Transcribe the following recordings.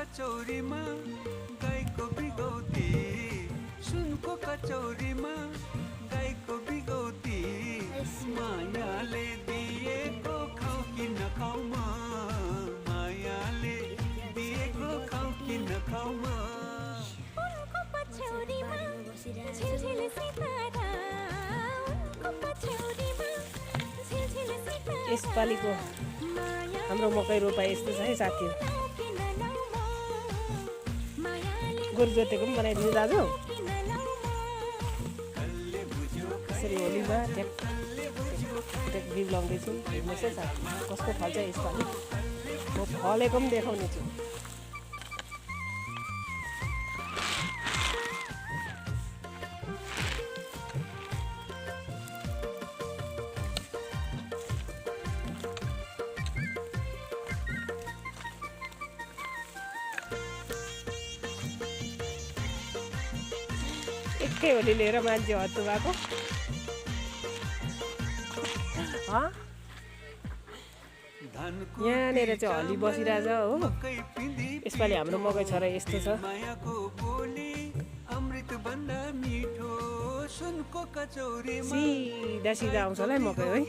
कचौरीमा गाईको बिगौती सुनको कचौरीमा गाईको बिगौती मायाले दिएको खाऊ कि नखाऊ म मायाले दिएको खाऊ कि नखाऊ म उनको पछौरीमा झिलझिल सितारा उनको पछौरीमा झिलझिल सितारा यसपालिको हाम्रो मकै रोपाइ यस्तो छ है साथीहरू गोरु जोतेको पनि बनाइदिनु दाजु यसरी होलीमा ट्याक बिउ लाउँदैछु हेर्नुहोस् है साथी कस्तो फल्छ यसपालि म फलेको पनि देखाउने छु एकै होली लिएर मान्छे हत्तु भएको यहाँनिर चाहिँ हली बसिरहेछ हो यसपालि हाम्रो मकै छोरा यस्तो छ सिधा सिधा आउँछ होला है मकै है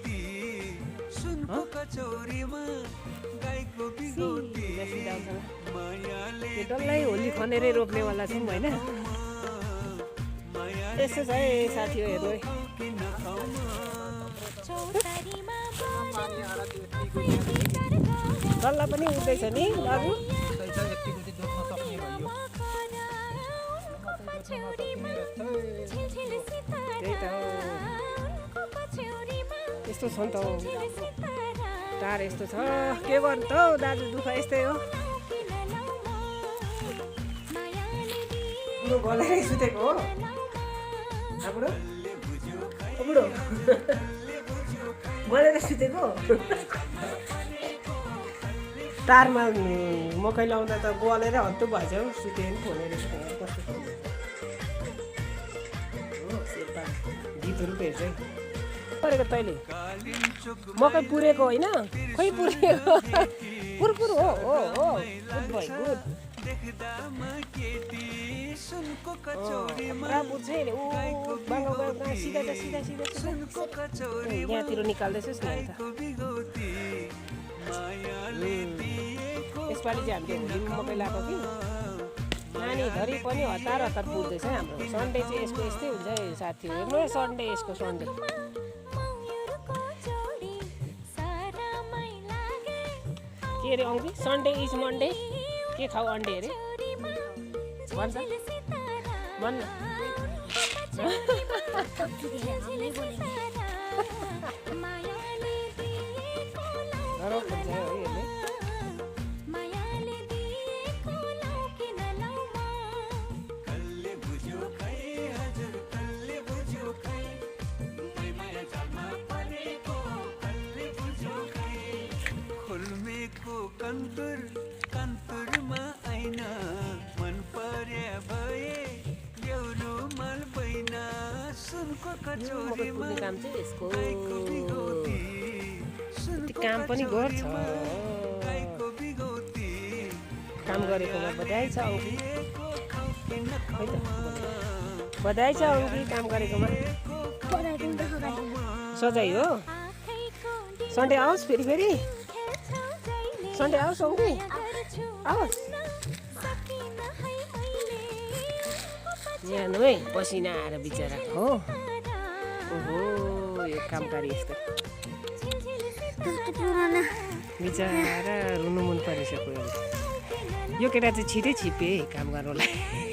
सिधा सिधा आउँछ यो डल्लै होली खनेरै रोप्नेवाला छौँ होइन यस्तो छ है साथी हो हेर्नु है डल्ला पनि उठ्दैछ नि दाजु त्यही त यस्तो छ नि त टाढ यस्तो छ के गर्नु त हौ दाजु दुःख यस्तै हो बोलाएर सुतेको हो बुढो बुढो बोलेर सुतेको तारमा मकै लाउँदा त गलेर हत्तु भएछ हौ सुते नि फोनेर कस्तो गीतहरू हेर्छ है गरेको तैँले मकै पुरेको होइन खोइ पुरेको पुरपुर हो गुड भाइ गुड यहाँतिर निकाल्दैछस् नि यसपालि चाहिँ हामीले होलीमा मकै लगाएको कि नानीधरि पनि हतार हतार पुर्दैछ है हाम्रो सन्डे चाहिँ यसको यस्तै हुन्छ है साथी हेर्नु है सन्डे यसको सन्डे के अरे अङ्की सन्डे इज मन्डे के खाऊ अन्डे अरे भन्छ भन्न कन्तुरमा आइना मन पर्या भए देउरो मल बैना सुनको कचौरीमा काम चाहिँ यसको काम पनि गर्छ काम गरेकोमा बधाई छ अङ्की बधाई छ अङ्की काम गरेकोमा सजाइ हो सन्डे आओस् फेरि फेरि सन्डे आओस् अङ्की आओस् यहाँ है पसिना आएर बिचरा हो ओहो यो कामकारी यस्तो बिचरा रुनु मन परिसक्यो यो केटा चाहिँ छिटै छिपे काम गर्नलाई